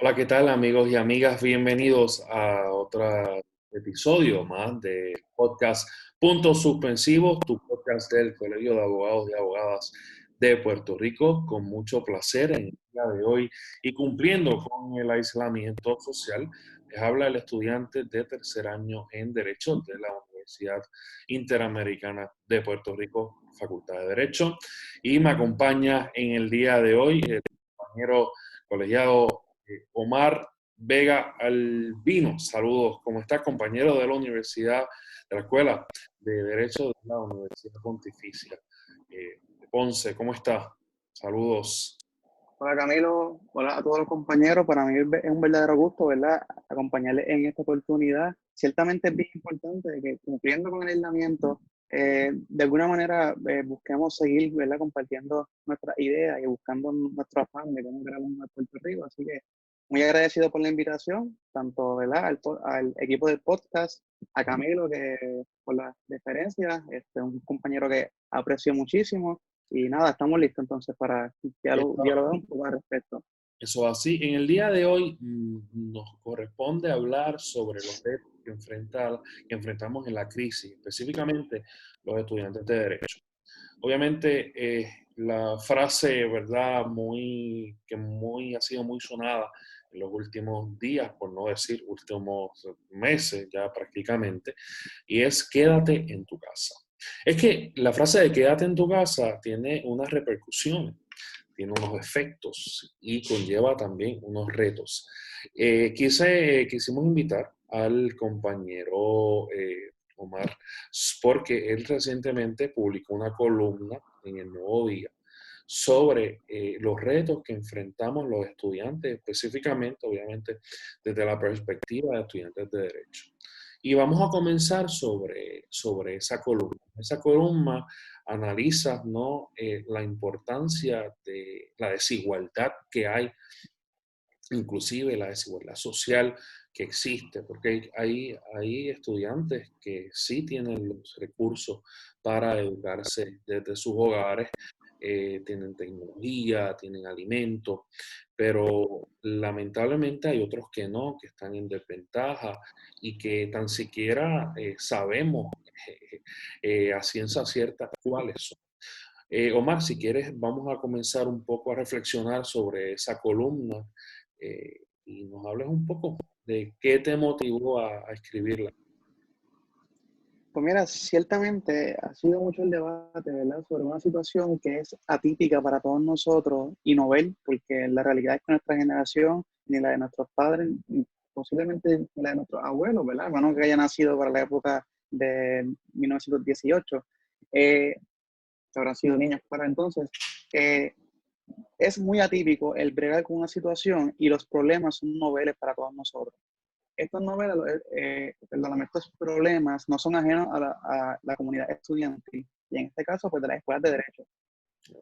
Hola, ¿qué tal amigos y amigas? Bienvenidos a otro episodio más de podcast Puntos Suspensivos, tu podcast del Colegio de Abogados y Abogadas de Puerto Rico, con mucho placer en el día de hoy y cumpliendo con el aislamiento social. Les habla el estudiante de tercer año en Derecho de la Universidad Interamericana de Puerto Rico, Facultad de Derecho, y me acompaña en el día de hoy el compañero colegiado Omar Vega Albino. Saludos, ¿cómo estás, compañero de la Universidad, de la Escuela de Derecho de la Universidad Pontificia de Ponce? ¿Cómo estás? Saludos. Hola Camilo, hola a todos los compañeros. Para mí es un verdadero gusto, ¿verdad? Acompañarles en esta oportunidad. Ciertamente es bien importante de que cumpliendo con el aislamiento, de alguna manera busquemos seguir, ¿verdad? Compartiendo nuestras ideas y buscando nuestro afán de cómo queremos a Puerto Rico. Así que muy agradecido por la invitación, tanto, ¿verdad? Al equipo del podcast, a Camilo por las deferencias, un compañero que aprecio muchísimo. Y nada, estamos listos entonces para dialogar un poco al respecto. Eso así, en el día de hoy nos corresponde hablar sobre los retos que enfrentamos en la crisis, específicamente los estudiantes de Derecho. Obviamente, la frase, ¿verdad?, ha sido muy sonada en los últimos días, por no decir últimos meses ya prácticamente, y es quédate en tu casa. Es que la frase de quédate en tu casa tiene unas repercusiones, tiene unos efectos y conlleva también unos retos. Quisimos invitar al compañero Omar, porque él recientemente publicó una columna en el Nuevo Día sobre los retos que enfrentamos los estudiantes, específicamente, obviamente, desde la perspectiva de estudiantes de Derecho. Y vamos a comenzar sobre esa columna. Esa columna analiza, ¿no?, la importancia de la desigualdad que hay, inclusive la desigualdad social que existe, porque hay estudiantes que sí tienen los recursos para educarse desde sus hogares, tienen tecnología, tienen alimentos, pero lamentablemente hay otros que no, que están en desventaja y que tan siquiera sabemos a ciencia cierta cuáles son. Omar, si quieres, vamos a comenzar un poco a reflexionar sobre esa columna y nos hables un poco de qué te motivó a escribirla. Pues mira, ciertamente ha sido mucho el debate, ¿verdad? Sobre una situación que es atípica para todos nosotros y novel, porque la realidad es que nuestra generación, ni la de nuestros padres, ni posiblemente ni la de nuestros abuelos, ¿verdad? Hermanos que haya nacido para la época de 1918, que habrán sido niños para entonces, eh, es muy atípico el bregar con una situación y los problemas son noveles para todos nosotros. Estas novelas, perdóname, estos problemas no son ajenos a la comunidad estudiantil y en este caso pues de las escuelas de derecho.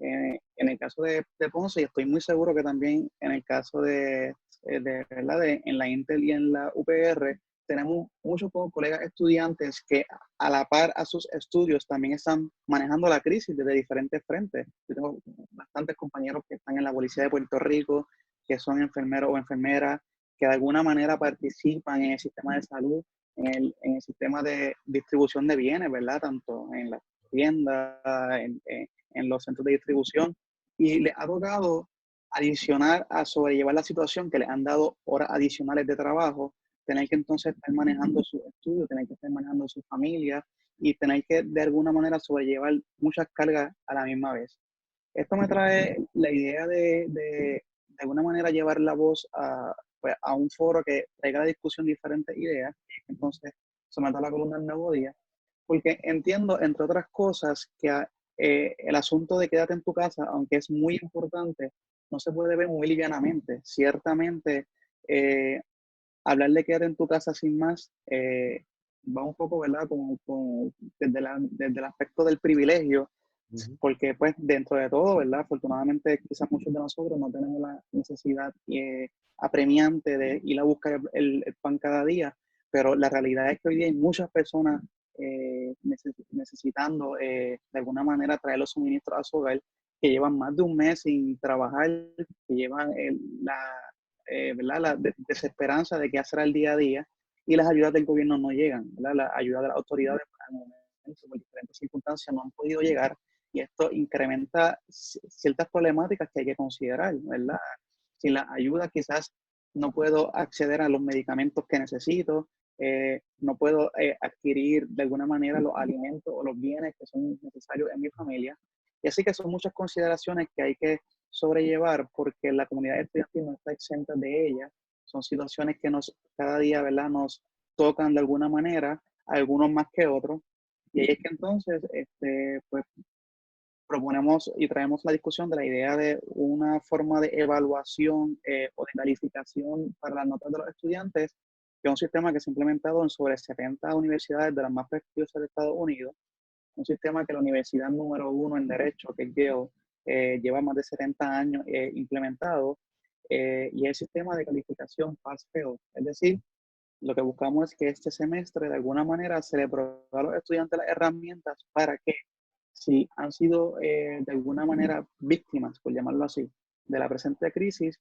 En el caso de Ponce, y estoy muy seguro que también en el caso ¿verdad? En la Intel y en la UPR, tenemos muchos colegas estudiantes que a la par a sus estudios también están manejando la crisis desde diferentes frentes. Yo tengo bastantes compañeros que están en la Policía de Puerto Rico, que son enfermeros o enfermeras, que de alguna manera participan en el sistema de salud, en el sistema de distribución de bienes, ¿verdad? Tanto en las tiendas, en los centros de distribución, y les ha tocado adicionar a sobrellevar la situación que les han dado horas adicionales de trabajo, tener que entonces estar manejando sus estudios, tener que estar manejando su familia y tener que de alguna manera sobrellevar muchas cargas a la misma vez. Esto me trae la idea de alguna manera llevar la voz pues, a un foro que traiga a la discusión diferentes ideas, entonces someter la columna al Nuevo Día, porque entiendo, entre otras cosas, que el asunto de quédate en tu casa, aunque es muy importante, no se puede ver muy livianamente. Ciertamente, eh, hablar de quédate en tu casa sin más va un poco, ¿verdad? Desde el aspecto del privilegio, Ujú. porque pues dentro de todo, ¿verdad? Afortunadamente quizás muchos de nosotros no tenemos la necesidad apremiante de ir a buscar el pan cada día, pero la realidad es que hoy día hay muchas personas necesitando de alguna manera traer los suministros a su hogar, que llevan más de un mes sin trabajar, que llevan ¿verdad? La desesperanza de qué hacer al día a día y las ayudas del gobierno no llegan, ¿verdad? La ayuda de las autoridades al momento, por diferentes circunstancias no han podido llegar y esto incrementa ciertas problemáticas que hay que considerar, ¿verdad? Sin la ayuda quizás no puedo acceder a los medicamentos que necesito, no puedo adquirir de alguna manera los alimentos o los bienes que son necesarios en mi familia. Y así que son muchas consideraciones que hay que sobrellevar porque la comunidad estudiantil no está exenta de ellas. Son situaciones que cada día, ¿verdad? Nos tocan de alguna manera, algunos más que otros. Y ahí es que entonces, pues, proponemos y traemos la discusión de la idea de una forma de evaluación o de calificación para las notas de los estudiantes, que es un sistema que se ha implementado en sobre 70 universidades de las más prestigiosas de Estados Unidos, un sistema que la universidad número uno en Derecho, que es Yale, lleva más de 70 años implementado, y es el sistema de calificación Pass-Fail. Es decir, lo que buscamos es que este semestre de alguna manera se le provea a los estudiantes las herramientas para que si han sido de alguna manera víctimas, por llamarlo así, de la presente crisis,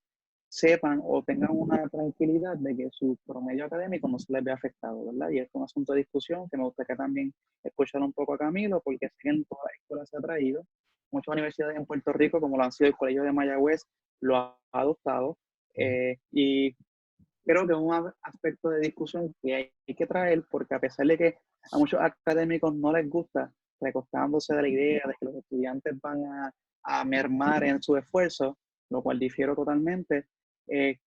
sepan o tengan una tranquilidad de que su promedio académico no se les ve afectado, ¿verdad? Y es un asunto de discusión que me gustaría también escuchar un poco a Camilo, porque sé que en todas las escuelas se ha traído. Muchas universidades en Puerto Rico, como lo han sido el Colegio de Mayagüez, lo ha adoptado. Y creo que es un aspecto de discusión que hay que traer, porque a pesar de que a muchos académicos no les gusta, recostándose de la idea de que los estudiantes van a mermar en su esfuerzo, lo cual difiero totalmente, eh,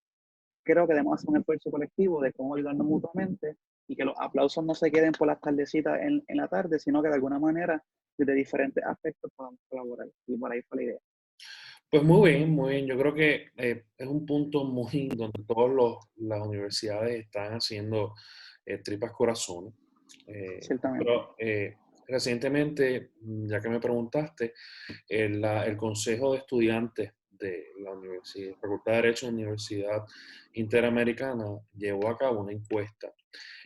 creo que debemos hacer un esfuerzo colectivo de cómo ayudarnos mutuamente y que los aplausos no se queden por las tardecitas en la tarde, sino que de alguna manera, desde diferentes aspectos, podamos colaborar. Y por ahí fue la idea. Pues muy bien, muy bien. Yo creo que es un punto muy donde todas las universidades están haciendo tripas corazón. Ciertamente. Pero recientemente, ya que me preguntaste, el Consejo de Estudiantes de la Universidad, Facultad de Derecho de la Universidad Interamericana llevó a cabo una encuesta.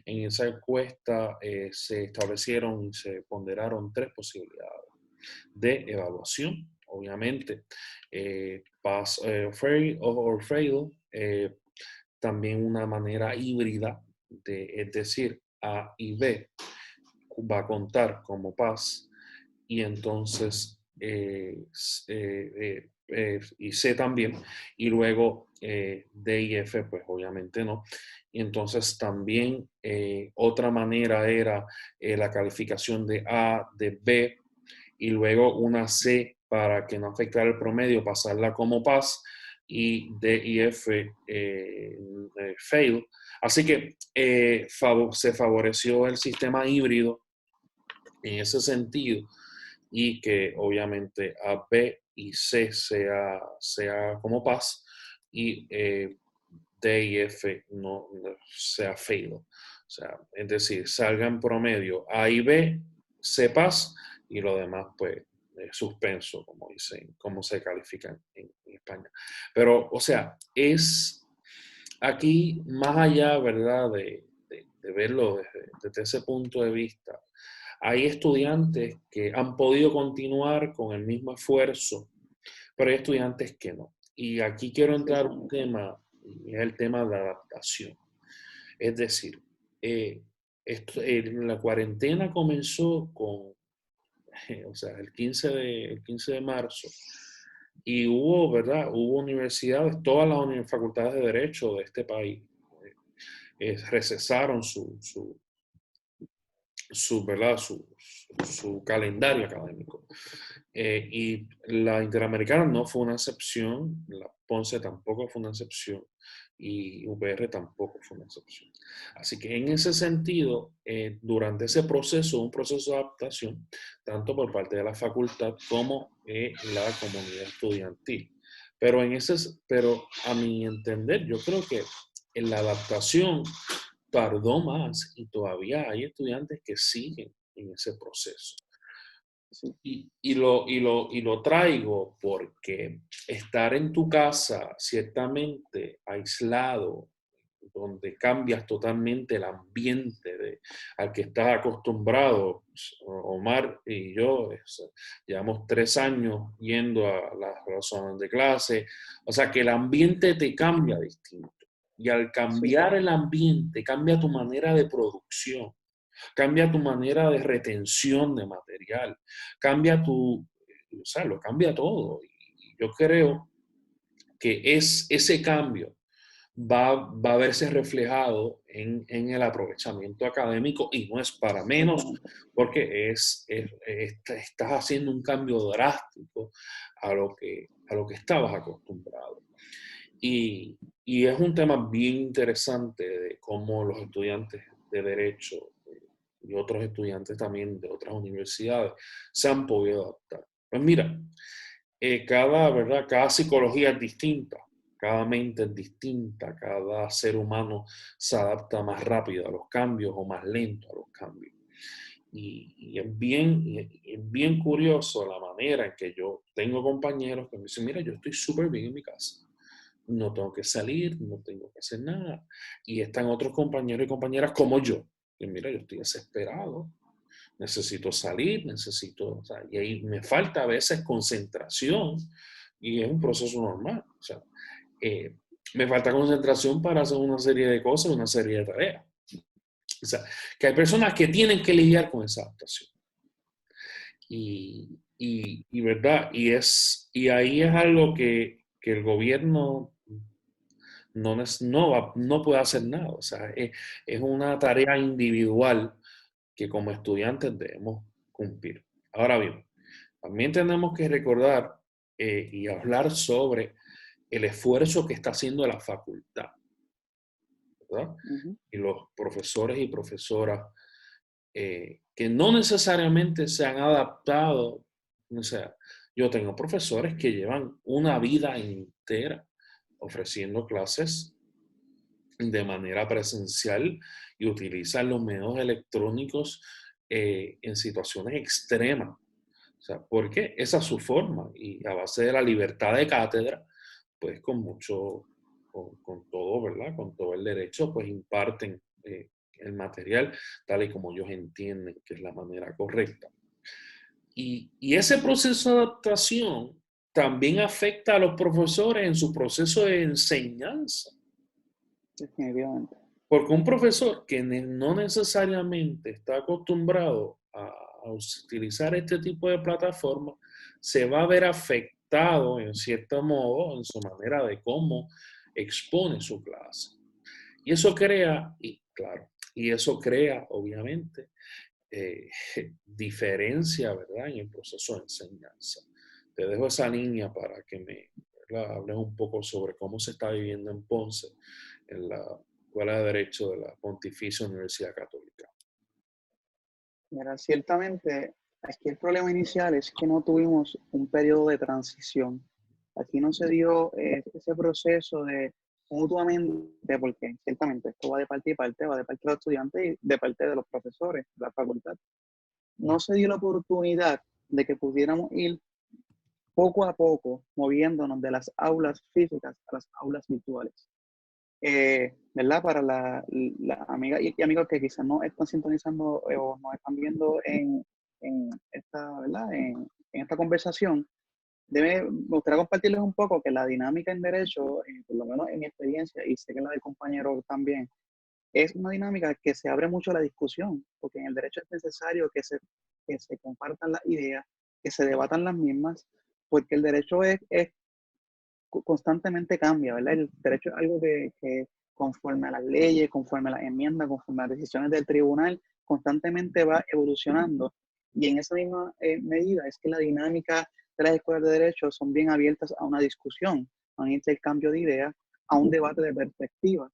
En esa encuesta se establecieron y se ponderaron tres posibilidades de evaluación. Obviamente, pass, fail or fail, también una manera híbrida, es decir, A y B va a contar como pass y entonces y C también, y luego D y F, pues obviamente no. Y entonces también otra manera era la calificación de A, de B, y luego una C para que no afectara el promedio, pasarla como pass, y D y F fail. Así que se favoreció el sistema híbrido en ese sentido y que obviamente A, B y C sea como pass y D y F no sea fail. O sea, es decir, salga en promedio A y B, C pass y lo demás pues suspenso, como dicen, como se califican en España. Pero, o sea, es aquí más allá, ¿verdad? De verlo desde ese punto de vista, hay estudiantes que han podido continuar con el mismo esfuerzo, pero hay estudiantes que no. Y aquí quiero entrar un Ciertamente. tema, y es el tema de la adaptación. Es decir, la cuarentena comenzó con, o sea, el 15 de marzo, y hubo, ¿verdad? Hubo universidades, todas las facultades de Derecho de este país recesaron ¿verdad? Su calendario académico. Y la Interamericana no fue una excepción, la Ponce tampoco fue una excepción y UPR tampoco fue una excepción. Así que en ese sentido, durante ese proceso, un proceso de adaptación, tanto por parte de la facultad como la comunidad estudiantil. Pero a mi entender, yo creo que en la adaptación tardó más y todavía hay estudiantes que siguen en ese proceso. Sí. Y lo traigo porque estar en tu casa, ciertamente aislado, donde cambias totalmente el ambiente al que estás acostumbrado. Omar y yo llevamos 3 años yendo a las zonas de clase, o sea que el ambiente te cambia distinto. Y al Sí, cambiar el ambiente, cambia tu manera de producción, cambia tu manera de retención de material, cambia o sea, lo cambia todo. Y yo creo que ese cambio va a verse reflejado en el aprovechamiento académico y no es para menos ciertamente. porque estás haciendo un cambio drástico a lo que estabas acostumbrado. Y es un tema bien interesante de cómo los estudiantes de Derecho y otros estudiantes también de otras universidades se han podido adaptar. Pues mira, ¿verdad? Cada psicología es distinta, cada mente es distinta, cada ser humano se adapta más rápido a los cambios o más lento a los cambios. Y es bien curioso la manera en que yo tengo compañeros que me dicen, mira, yo estoy súper bien en mi casa. No tengo que salir, no tengo que hacer nada. Y están otros compañeros y compañeras como yo. Que mira, yo estoy desesperado, necesito salir, o sea, y ahí me falta a veces concentración y es un proceso normal. O sea, eh, me falta concentración para hacer una serie de cosas, una serie de tareas. O sea, que hay personas que tienen que lidiar con esa adaptación. ¿Verdad? Y ahí es algo que el gobierno no puede hacer nada. O sea, es una tarea individual que como estudiantes debemos cumplir. Ahora bien, también tenemos que recordar y hablar sobre el esfuerzo que está haciendo la facultad, ¿verdad? Ujú. Y los profesores y profesoras que no necesariamente se han adaptado. O sea, yo tengo profesores que llevan una vida entera ofreciendo clases de manera presencial y utilizan los medios electrónicos en situaciones extremas. O sea, porque esa es su forma y a base de la libertad de cátedra, pues con todo, ¿verdad? Con todo el derecho, pues imparten el material tal y como ellos entienden que es la manera correcta. Y ese proceso de adaptación también afecta a los profesores en su proceso de enseñanza. Definitivamente. Porque un profesor que no necesariamente está acostumbrado a utilizar este tipo de plataforma se va a ver afectado en cierto modo en su manera de cómo expone su clase. Y eso crea, y claro, y eso crea obviamente eh, diferencia, ¿verdad? En el proceso de enseñanza. Te dejo esa línea para que ¿verdad? Hables un poco sobre cómo se está viviendo en Ponce, en la Escuela de Derecho de la Pontificia Universidad Católica. Mira, ciertamente, aquí el problema inicial es que no tuvimos un periodo de transición. Aquí no se dio ese proceso de mutuamente, porque ciertamente esto va de parte y parte, va de parte de los estudiantes y de parte de los profesores de la facultad. No se dio la oportunidad de que pudiéramos ir poco a poco moviéndonos de las aulas físicas a las aulas virtuales. ¿Verdad? Para la amiga y amigos que quizás no están sintonizando o nos están viendo en esta, ¿verdad? En esta conversación, me gustaría compartirles un poco que la dinámica en derecho, por lo menos en mi experiencia, y sé que la del compañero también, es una dinámica que se abre mucho a la discusión, porque en el derecho es necesario que se compartan las ideas, que se debatan las mismas, porque el derecho es constantemente cambia, ¿verdad? El derecho es algo que conforme a las leyes, conforme a las enmiendas, conforme a las decisiones del tribunal, constantemente va evolucionando. Y en esa misma medida es que la dinámica de las escuelas de derecho son bien abiertas a una discusión, a un intercambio de ideas, a un debate de perspectivas.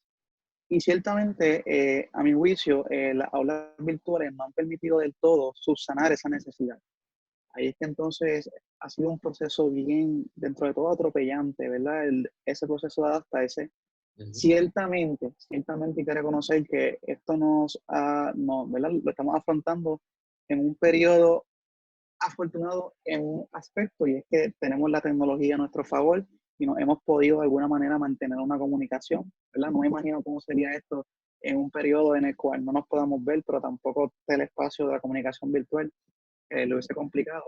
Y ciertamente, a mi juicio, las aulas virtuales no han permitido del todo subsanar esa necesidad. Ahí es que entonces ha sido un proceso bien, dentro de todo, atropellante, ¿verdad? Ese proceso de adaptarse. Ujú. Ciertamente hay que reconocer que esto no, ¿verdad? Lo estamos afrontando en un periodo afortunado en un aspecto y es que tenemos la tecnología a nuestro favor y nos hemos podido de alguna manera mantener una comunicación, ¿verdad? No me imagino cómo sería esto en un periodo en el cual no nos podamos ver, pero tampoco el espacio de la comunicación virtual, lo hubiese complicado.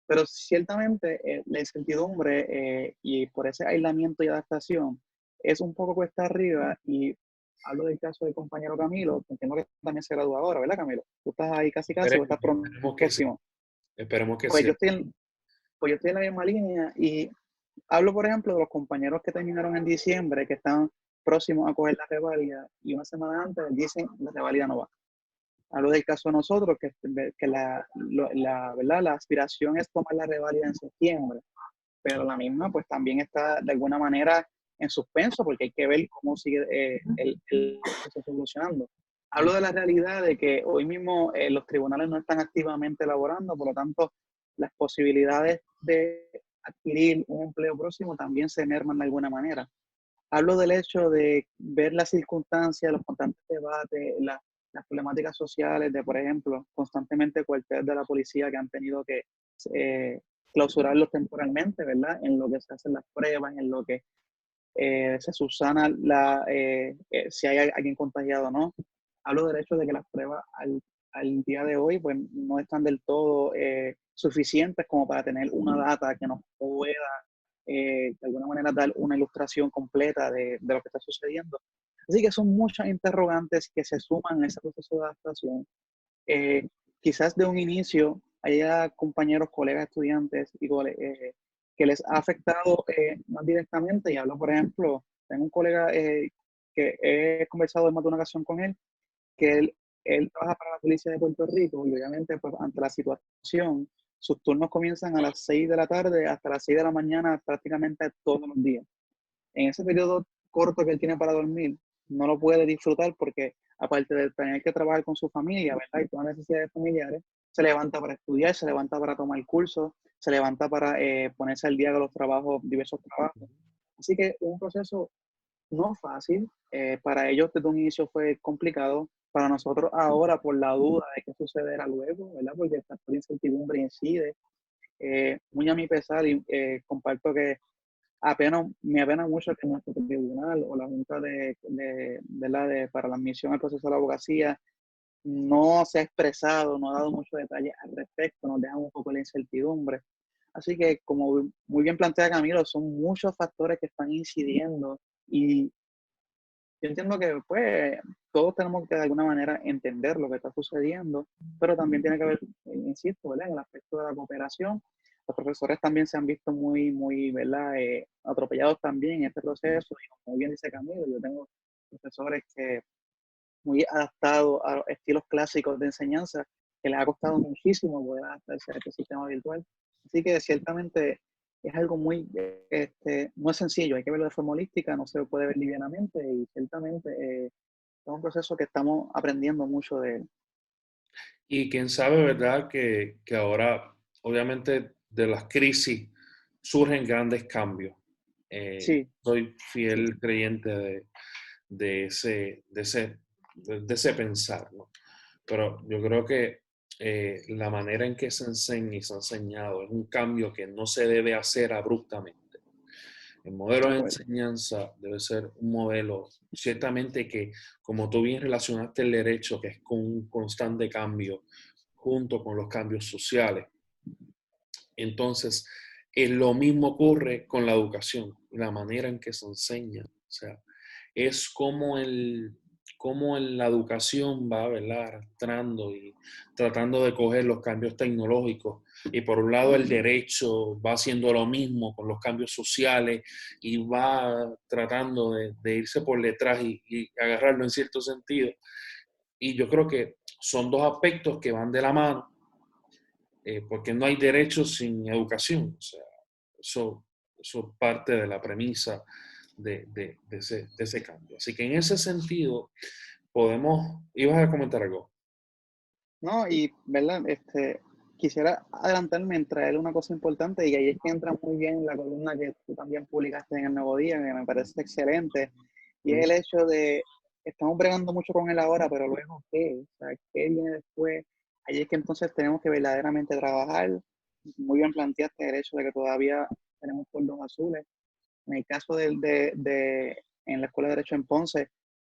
Pero ciertamente la incertidumbre y por ese aislamiento y adaptación es un poco cuesta arriba y hablo del caso del compañero Camilo, que entiendo que también se gradúa ahora, ¿verdad, Camilo? Tú estás ahí casi casi o Esperemos, estás esperemos que sí, próximo. esperemos que Pues sí. yo estoy pues yo estoy en la misma línea y hablo, por ejemplo, de los compañeros que terminaron en diciembre, que están próximos a coger la reválida y una semana antes dicen la reválida no va. Hablo del caso de nosotros, que ¿verdad? La aspiración es tomar la reválida en septiembre, pero la misma pues también está de alguna manera en suspenso porque hay que ver cómo sigue el proceso evolucionando. Hablo de la realidad de que hoy mismo los tribunales no están activamente elaborando, por lo tanto las posibilidades de adquirir un empleo próximo también se merman de alguna manera. Hablo del hecho de ver las circunstancias, los constantes debates, las problemáticas sociales de, por ejemplo, constantemente cuarteles de la policía que han tenido que eh, clausurarlos temporalmente, ¿verdad? En lo que se hacen las pruebas, en lo que se subsana si hay alguien contagiado o no. Hablo del hecho de que las pruebas al día de hoy pues, no están del todo suficientes como para tener una data que nos pueda de alguna manera dar una ilustración completa de lo que está sucediendo. Así que son muchas interrogantes que se suman a ese proceso de adaptación. Eh, Quizás de un inicio haya compañeros, colegas, estudiantes que les ha afectado más directamente, y hablo, por ejemplo, tengo un colega que he conversado en más de una ocasión con él, que él trabaja para la policía de Puerto Rico y obviamente pues ante la situación, sus turnos comienzan a las 6 de la tarde hasta las 6 de la mañana prácticamente todos los días. En ese periodo corto que él tiene para dormir, no lo puede disfrutar porque aparte de tener que trabajar con su familia, ¿verdad? Y todas las necesidades familiares, se levanta para estudiar, se levanta para tomar cursos, se levanta para ponerse al día de los trabajos, diversos trabajos. Así que un proceso no fácil, para ellos desde un inicio fue complicado, para nosotros ahora por la duda de qué sucederá luego, ¿verdad? Porque esta incertidumbre incide. Muy a mi pesar, y comparto que me apena mucho que nuestro tribunal o la Junta para la admisión al proceso de la abogacía no se ha expresado, no ha dado muchos detalles al respecto, nos deja un poco la incertidumbre. Así que, como muy bien plantea Camilo, son muchos factores que están incidiendo y yo entiendo que pues todos tenemos que de alguna manera entender lo que está sucediendo, pero también tiene que ver, insisto, ¿verdad? En el aspecto de la cooperación. Los profesores también se han visto muy, ¿verdad? Atropellados también en este proceso y como bien dice Camilo, yo tengo profesores que muy adaptados a los estilos clásicos de enseñanza que les ha costado muchísimo poder adaptarse a este sistema virtual. Así que ciertamente es algo no es sencillo, hay que verlo de forma holística, no se puede ver livianamente y ciertamente es un proceso que estamos aprendiendo mucho de él. Y quién sabe, ¿verdad? Que ahora, obviamente, de las crisis surgen grandes cambios. Sí, Soy sí, fiel creyente de ese pensar, ¿no? Pero yo creo que la manera en que se enseña y se ha enseñado es un cambio que no se debe hacer abruptamente. El modelo de de acuerdo. enseñanza debe ser un modelo, ciertamente que, como tú bien relacionaste el derecho, que es con un constante cambio junto con los cambios sociales. Entonces, lo mismo ocurre con la educación, la manera en que se enseña. O sea, es como en la educación va, ¿verdad? Arrastrando y tratando de coger los cambios tecnológicos. Y por un lado el derecho va haciendo lo mismo con los cambios sociales y va tratando de irse por detrás y agarrarlo en cierto sentido. Y yo creo que son dos aspectos que van de la mano, porque no hay derecho sin educación. O sea, eso, eso es parte de la premisa de ese cambio. Así que en ese sentido, ibas a comentar algo. No, y, ¿verdad? Quisiera adelantarme en traer una cosa importante y ahí es que entra muy bien la columna que tú también publicaste en el Nuevo Día, que me parece excelente, y es el hecho de, estamos bregando mucho con él ahora, pero luego, ¿qué? O sea, ¿qué viene después? Ahí es que entonces tenemos que verdaderamente trabajar. Muy bien planteaste el hecho de que todavía tenemos polvos azules. En el caso en la Escuela de Derecho en Ponce,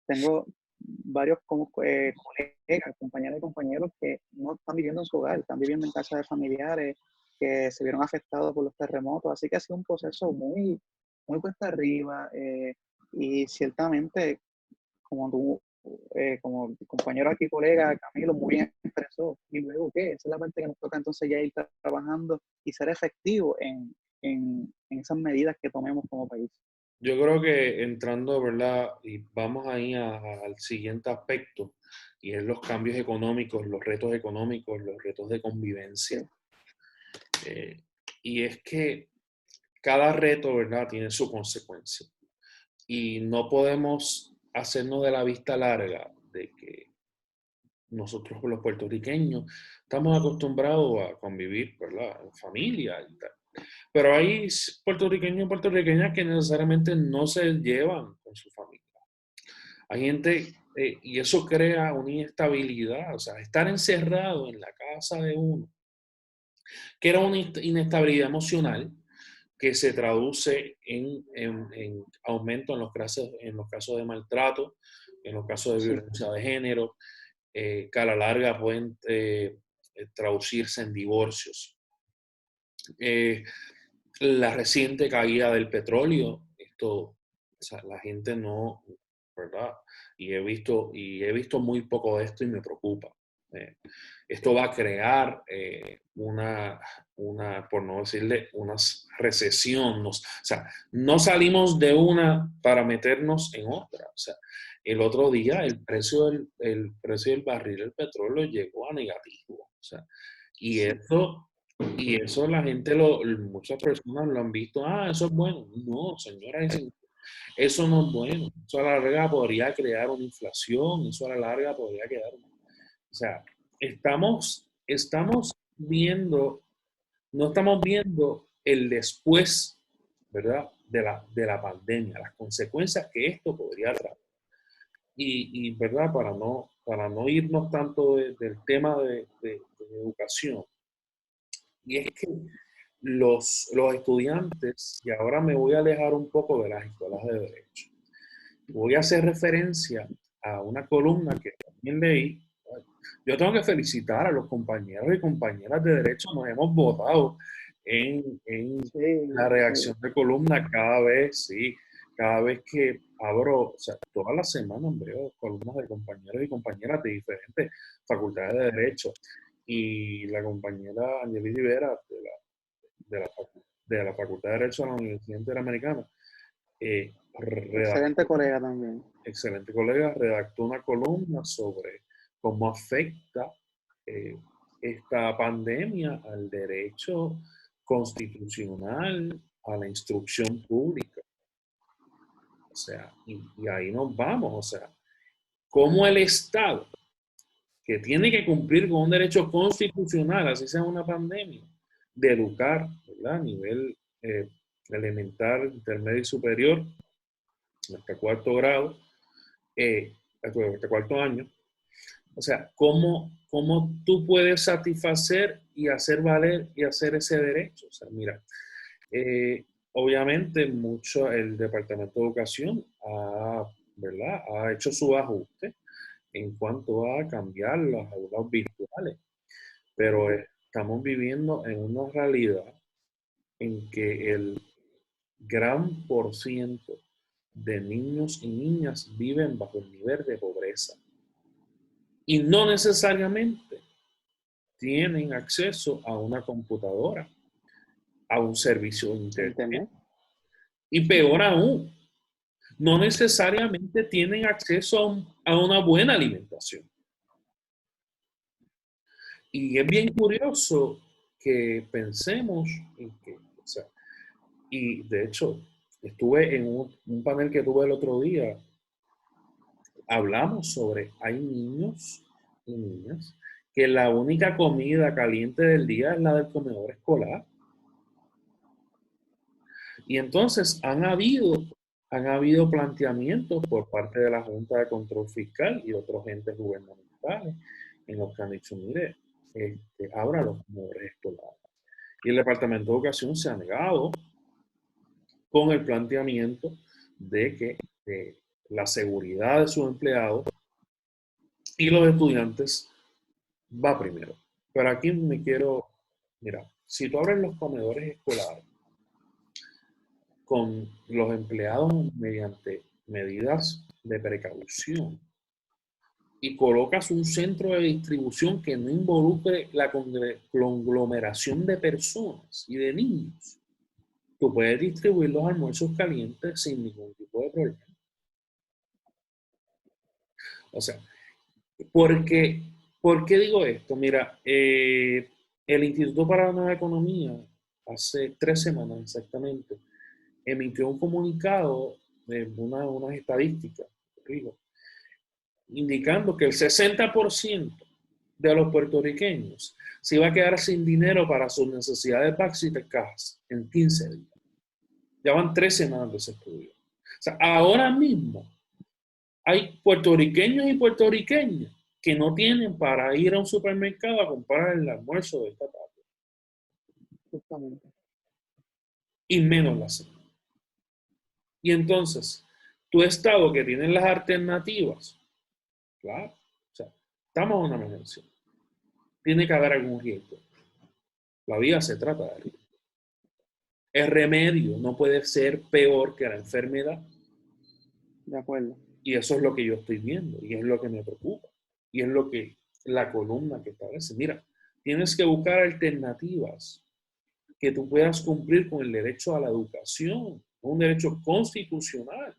tengo varios colegas, compañeras y compañeros que no están viviendo en su hogar, están viviendo en casa de familiares que se vieron afectados por los terremotos. Así que ha sido un proceso muy cuesta arriba, y ciertamente, como tú, como tu compañero aquí, colega Camilo, muy bien expresó. ¿Y luego qué? Esa es la parte que nos toca entonces ya ir trabajando y ser efectivo en esas medidas que tomemos como país. Yo creo que entrando, ¿verdad? Y vamos ahí al siguiente aspecto, y es los cambios económicos, los retos de convivencia. Sí, Eh, y es que cada reto, ¿verdad?, tiene su consecuencia. Y no podemos hacernos de la vista larga de que nosotros los puertorriqueños estamos acostumbrados a convivir, ¿verdad?, en familia y tal. Pero hay puertorriqueños y puertorriqueñas que necesariamente no se llevan con su familia. Hay gente, y eso crea una inestabilidad, o sea, estar encerrado en la casa de uno, que era una inestabilidad emocional que se traduce en aumento en los casos de maltrato, en los casos de sí, violencia de género, que a la larga pueden traducirse en divorcios. Eh, la reciente caída del petróleo, esto, o sea, la gente no, ¿verdad? Y he visto muy poco de esto y me preocupa. Eh, esto va a crear por no decirle, una recesión. O sea, no salimos de una para meternos en otra. O sea, el otro día el precio del barril del petróleo llegó a negativo. O sea, y sí, eso la gente, muchas personas lo han visto, eso es bueno. No, señora, eso no es bueno. Eso a la larga podría crear una inflación, eso a la larga podría quedar. O sea, estamos viendo, no estamos viendo el después, ¿verdad? De la pandemia, las consecuencias que esto podría traer. ¿Verdad? Para no irnos tanto del tema de educación, y es que los estudiantes, y ahora me voy a alejar un poco de las escuelas de derecho, voy a hacer referencia a una columna que también leí. Yo tengo que felicitar a los compañeros y compañeras de derecho, nos hemos votado en la sí, sí. redacción de columna cada vez, sí, cada vez que abro, o sea, todas las semanas veo columnas de compañeros y compañeras de diferentes facultades de derecho. Y la compañera Angelique Rivera de la Facultad de Derecho de la Universidad Interamericana, Excelente redactó, colega también. excelente colega, redactó una columna sobre cómo afecta eh, esta pandemia al derecho constitucional, a la instrucción pública. O sea, y ahí nos vamos. O sea, cómo el Estado, que tiene que cumplir con un derecho constitucional, así sea una pandemia, de educar, ¿verdad? A nivel elemental, intermedio y superior, hasta cuarto grado, hasta cuarto año. O sea, ¿cómo tú puedes satisfacer y hacer valer y hacer ese derecho? O sea, mira, eh, obviamente mucho el Departamento de Educación ¿verdad?, ha hecho su ajuste en cuanto a cambiar las aulas virtuales, pero estamos viviendo en una realidad en que el gran por ciento de niños y niñas viven bajo el nivel de pobreza y no necesariamente tienen acceso a una computadora, a un servicio de internet, Internet. y peor aún, no necesariamente tienen acceso a una buena alimentación. Y es bien curioso que pensemos en que, o sea, y de hecho, estuve en un panel que tuve el otro día, hablamos sobre, hay niños y niñas que la única comida caliente del día es la del comedor escolar. Y entonces han habido planteamientos por parte de la Junta de Control Fiscal y otros entes gubernamentales en los que han dicho, mire, abra los comedores escolares. Y el Departamento de Educación se ha negado con el planteamiento de que la seguridad de sus empleados y los estudiantes va primero. Pero aquí me quiero, mira, si tú abres los comedores escolares con los empleados mediante medidas de precaución y colocas un centro de distribución que no involucre la conglomeración de personas y de niños, tú puedes distribuir los almuerzos calientes sin ningún tipo de problema. O sea, porque, ¿por qué digo esto? Mira, el Instituto para la Nueva Economía, hace 3 semanas exactamente, emitió un comunicado de unas estadísticas, digo, indicando que el 60% de los puertorriqueños se iba a quedar sin dinero para sus necesidades básicas en 15 días. Ya van 3 semanas de ese estudio. O sea, ahora mismo hay puertorriqueños y puertorriqueñas que no tienen para ir a un supermercado a comprar el almuerzo de esta tarde. Justamente. Y menos la cena. Y entonces, tu estado que tiene las alternativas, claro, o sea, estamos en una emergencia. Tiene que haber algún riesgo. La vida se trata de riesgo. El remedio no puede ser peor que la enfermedad. De acuerdo. Y eso es lo que yo estoy viendo y es lo que me preocupa. Y es lo que la columna que establece. Mira, tienes que buscar alternativas que tú puedas cumplir con el derecho a la educación, un derecho constitucional.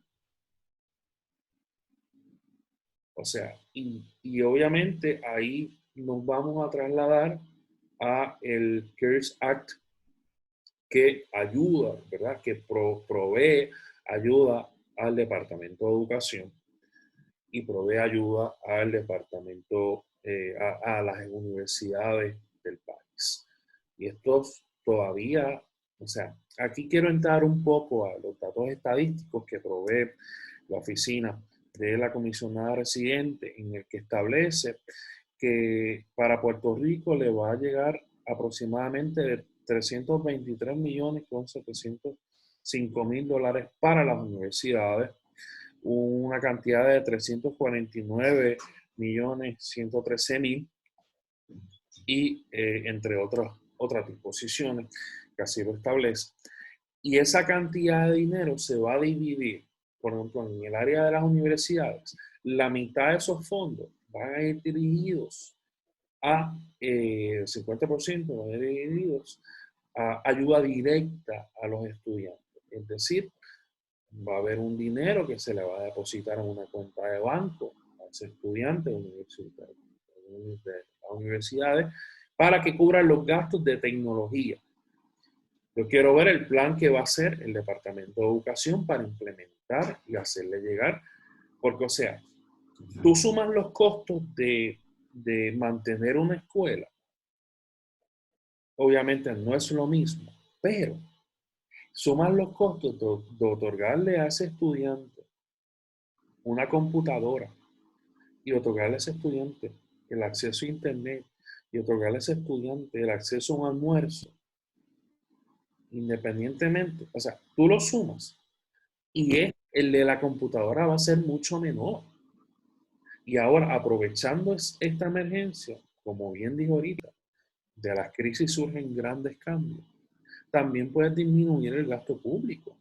O sea, y obviamente ahí nos vamos a trasladar a el CARES Act que ayuda, ¿verdad? Que provee ayuda al Departamento de Educación y provee ayuda al departamento, a las universidades del país. Y estos todavía, o sea, aquí quiero entrar un poco a los datos estadísticos que provee la oficina de la comisionada residente, en el que establece que para Puerto Rico le va a llegar aproximadamente de 323 millones con 705 mil dólares para las universidades, una cantidad de 349 millones 113 mil y entre otras disposiciones que así lo establece. Y esa cantidad de dinero se va a dividir, por ejemplo, en el área de las universidades, la mitad de esos fondos van a ir dirigidos a, el 50% van a ir dirigidos a ayuda directa a los estudiantes. Es decir, va a haber un dinero que se le va a depositar en una cuenta de banco a ese estudiante universitario, de las universidades para que cubran los gastos de tecnología. Yo quiero ver el plan que va a hacer el Departamento de Educación para implementar y hacerle llegar, porque o sea, tú sumas los costos de mantener una escuela, obviamente no es lo mismo, pero sumas los costos de otorgarle a ese estudiante una computadora y otorgarle a ese estudiante el acceso a internet y otorgarle a ese estudiante el acceso a un almuerzo, independientemente, o sea, tú lo sumas y el de la computadora va a ser mucho menor. Y ahora, aprovechando esta emergencia, como bien dijo ahorita, de las crisis surgen grandes cambios, también puedes disminuir el gasto público.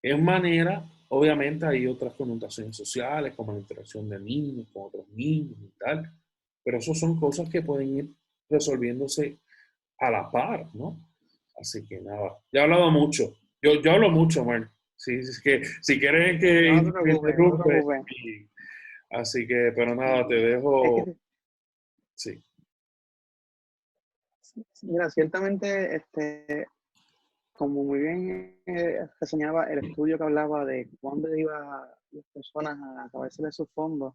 Es manera, obviamente hay otras connotaciones sociales, como la interacción de niños con otros niños y tal, pero eso son cosas que pueden ir resolviéndose a la par, ¿no? Así que nada, ya he hablado mucho. Yo hablo mucho, Mar. Sí, es que si quieren que No te me preocupes, no te interrumpe, preocupes. así que, pero nada, te Es dejo, que, sí. mira, ciertamente, como muy bien reseñaba el estudio que hablaba de cuándo iban las personas a acabarse de sus fondos,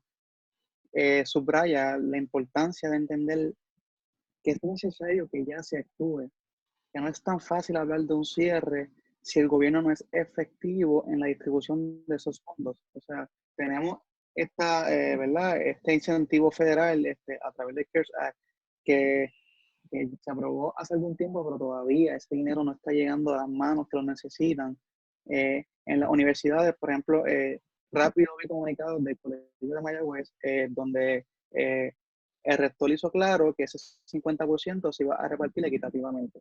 subraya la importancia de entender que es necesario que ya se actúe, que no es tan fácil hablar de un cierre si el gobierno no es efectivo en la distribución de esos fondos. O sea, tenemos ¿verdad? Este incentivo federal a través de CARES Act que que se aprobó hace algún tiempo, pero todavía ese dinero no está llegando a las manos que lo necesitan. En las universidades, por ejemplo, rápido vi comunicados del Colegio de Mayagüez, donde el rector hizo claro que ese 50% se iba a repartir equitativamente.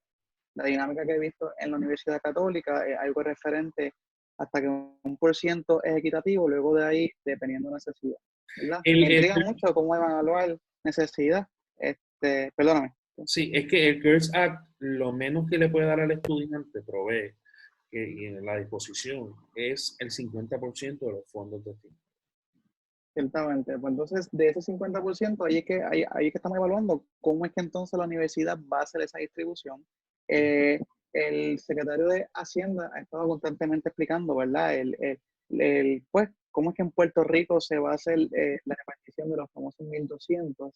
La dinámica que he visto en la Universidad Católica es algo referente hasta que un por ciento es equitativo, luego de ahí, dependiendo de necesidad, ¿verdad? El, Me el intriga mucho cómo evaluar necesidad. Perdóname. Sí, es que el CARES Act lo menos que le puede dar al estudiante provee y en la disposición es el 50% de los fondos destinados. Ciertamente. Pues entonces, de ese 50%, ahí es que estamos evaluando cómo es que entonces la universidad va a hacer esa distribución. El secretario de Hacienda ha estado constantemente explicando, ¿verdad? Pues, cómo es que en Puerto Rico se va a hacer la repartición de los famosos 1.200.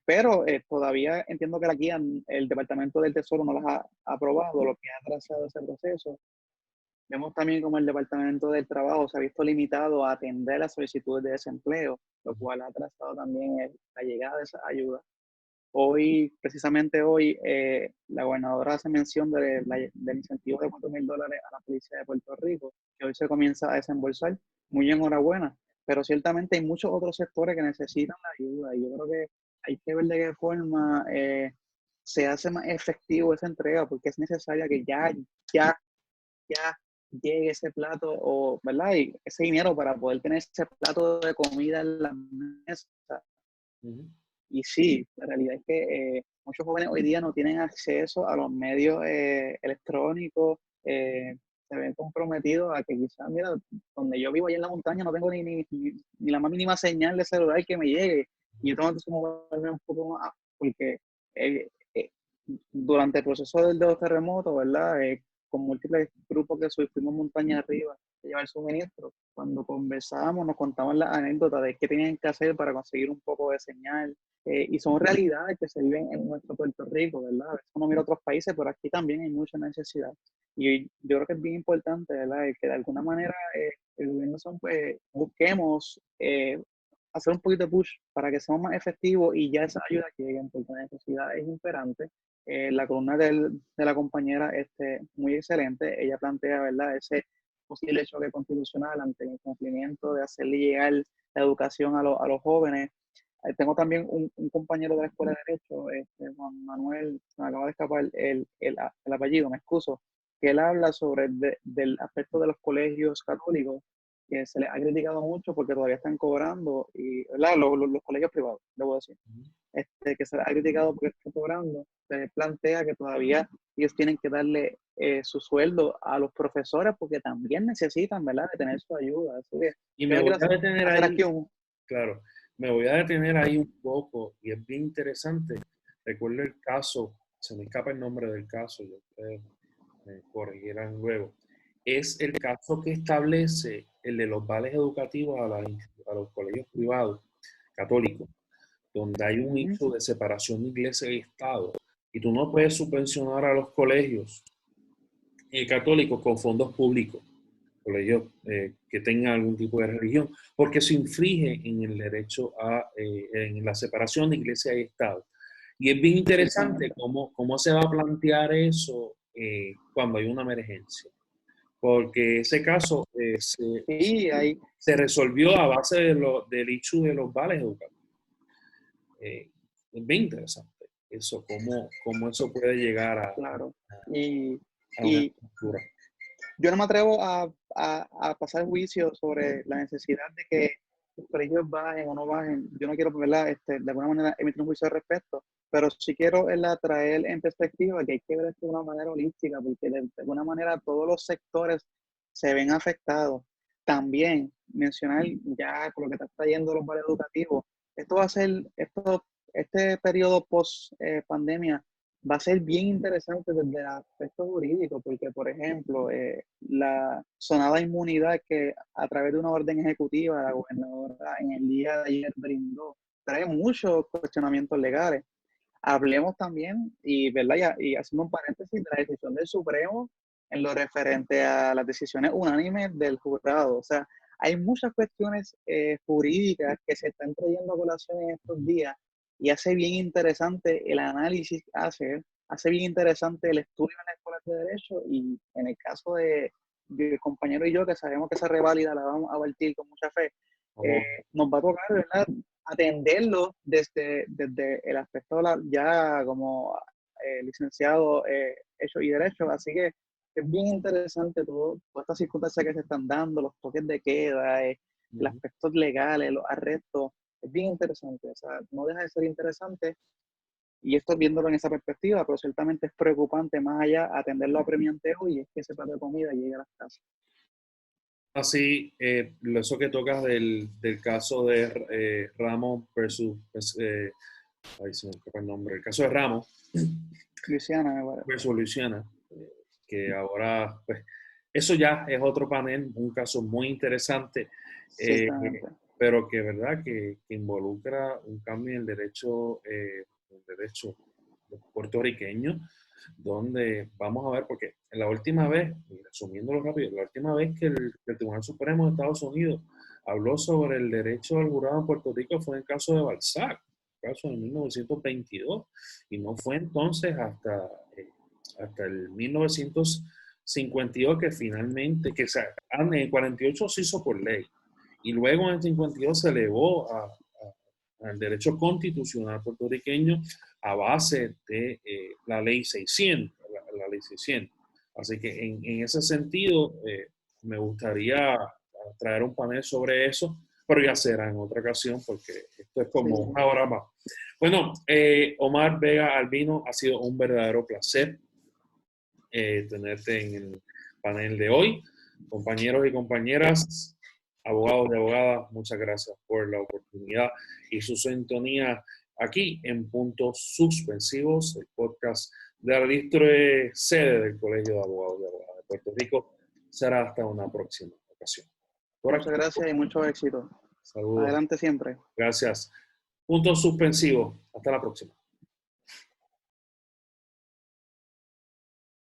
Pero todavía entiendo que la guía, el Departamento del Tesoro no las ha aprobado, lo que ha atrasado ese proceso. Vemos también como el Departamento del Trabajo se ha visto limitado a atender las solicitudes de desempleo, lo cual ha atrasado también la llegada de esa ayuda. Hoy, precisamente hoy, la gobernadora hace mención del incentivo de $4,000 a la policía de Puerto Rico, que hoy se comienza a desembolsar. Muy enhorabuena, pero ciertamente hay muchos otros sectores que necesitan la ayuda y yo creo que hay que ver de qué forma se hace más efectivo esa entrega, porque es necesaria que ya ya llegue ese plato, o, ¿verdad? Y ese dinero para poder tener ese plato de comida en la mesa. Ujú. Y sí, la realidad es que muchos jóvenes hoy día no tienen acceso a los medios electrónicos, se ven comprometidos a que quizás, mira, donde yo vivo allá en la montaña no tengo ni la más mínima señal de celular que me llegue. Y yo tengo que moverme un poco más, porque eh, eh, durante el proceso de los terremotos, ¿verdad? Con múltiples grupos que fuimos montaña arriba a llevar suministros, cuando conversábamos nos contaban las anécdotas de qué tenían que hacer para conseguir un poco de señal, y son realidades que se viven en nuestro Puerto Rico, ¿verdad? A veces uno mira otros países, pero aquí también hay mucha necesidad. Y yo creo que es bien importante, ¿verdad? Que de alguna manera el gobierno pues, busquemos hacer un poquito de push para que seamos más efectivos y ya esa ayuda que lleguen, porque la necesidad es imperante. La columna de la compañera muy excelente, ella plantea, ¿verdad?, ese posible choque constitucional ante el incumplimiento de hacerle llegar la educación a los jóvenes. Tengo también un compañero de la Escuela de Derecho, Juan Manuel, se me acaba de escapar el apellido, me excuso, que él habla sobre del aspecto de los colegios católicos, que se les ha criticado mucho porque todavía están cobrando, y ¿verdad? Los colegios privados, debo decir, que se les ha criticado porque están cobrando, se plantea que todavía ellos tienen que darle su sueldo a los profesores porque también necesitan, ¿verdad?, de tener su ayuda. Así que Y yo me no voy quiero a detener hacer ahí, aquí un... claro, me voy a detener ahí un poco y es bien interesante. Recuerdo el caso, se me escapa el nombre del caso, yo creo, me corregirán luego. Es el caso que establece el de los vales educativos a los colegios privados católicos, donde hay un hecho de separación de iglesia y Estado. Y tú no puedes subvencionar a los colegios católicos con fondos públicos, colegios que tengan algún tipo de religión, porque eso infringe en el derecho en la separación de iglesia y Estado. Y es bien interesante cómo se va a plantear eso cuando hay una emergencia, porque ese caso Sí, hay, se resolvió a base del hecho de los vales educativos. Es bien interesante eso, cómo eso puede llegar claro. Y, a una y estructura. yo no me atrevo a pasar juicio sobre la necesidad de que los colegios bajen o no bajen. Yo no quiero, ¿verdad?, de alguna manera emitir un juicio al respecto, pero sí quiero traer en perspectiva que hay que ver esto de una manera holística, porque de alguna manera todos los sectores se ven afectados. También mencionar, ya con lo que está trayendo los vales educativos, esto va a ser, este periodo post pandemia va a ser bien interesante desde el aspecto jurídico, porque, por ejemplo, la sonada inmunidad que a través de una orden ejecutiva la gobernadora en el día de ayer brindó, trae muchos cuestionamientos legales. Hablemos también, y, ¿verdad?, y haciendo un paréntesis, de la decisión del Supremo en lo referente a las decisiones unánimes del jurado. O sea, hay muchas cuestiones jurídicas que se están trayendo a colación en estos días y hace bien interesante el análisis que hace bien interesante el estudio en las escuelas de Derecho, y en el caso de compañero y yo, que sabemos que esa reválida la vamos a partir con mucha fe, Vamos. nos va a tocar, ¿verdad?, atenderlo desde el aspecto ya como licenciado Hecho y Derecho. Así que es bien interesante todas estas circunstancias que se están dando, los toques de queda, los aspectos legales, los arrestos. Es bien interesante, o sea, no deja de ser interesante, y esto viéndolo en esa perspectiva, pero ciertamente es preocupante más allá atenderlo apremiante hoy, es que ese plato de comida llegue a las casas. Así, eso que tocas del caso de Ramos versus, pues, ahí se me escapa el nombre, el caso de Ramos Luisiana, me parece. versus Luisiana, que ahora, pues, eso ya es otro panel, un caso muy interesante, eh, Ciertamente. pero que, ¿verdad?, que involucra un cambio en el derecho puertorriqueño, donde vamos a ver, porque la última vez, resumiéndolo rápido, la última vez que el Tribunal Supremo de Estados Unidos habló sobre el derecho al jurado en Puerto Rico fue en el caso de Balzac, caso de 1922, y no fue entonces hasta el 1952 que finalmente, en el 48 se hizo por ley, y luego en el 52 se elevó al derecho constitucional puertorriqueño a base de la ley 600, la ley 600. Así que en ese sentido, me gustaría traer un panel sobre eso, pero ya será en otra ocasión porque esto es como Sí. una hora más. Bueno, Omar Vega Albino, ha sido un verdadero placer tenerte en el panel de hoy. Compañeros y compañeras, abogados y abogadas, muchas gracias por la oportunidad y su sintonía aquí en Puntos Suspensivos, el podcast de la Ilustre sede del Colegio de Abogados y Abogadas de Puerto Rico. Será hasta una próxima ocasión. Por aquí, Muchas gracias y mucho éxito. saludos. Adelante siempre. Gracias. Puntos Suspensivos. Hasta la próxima.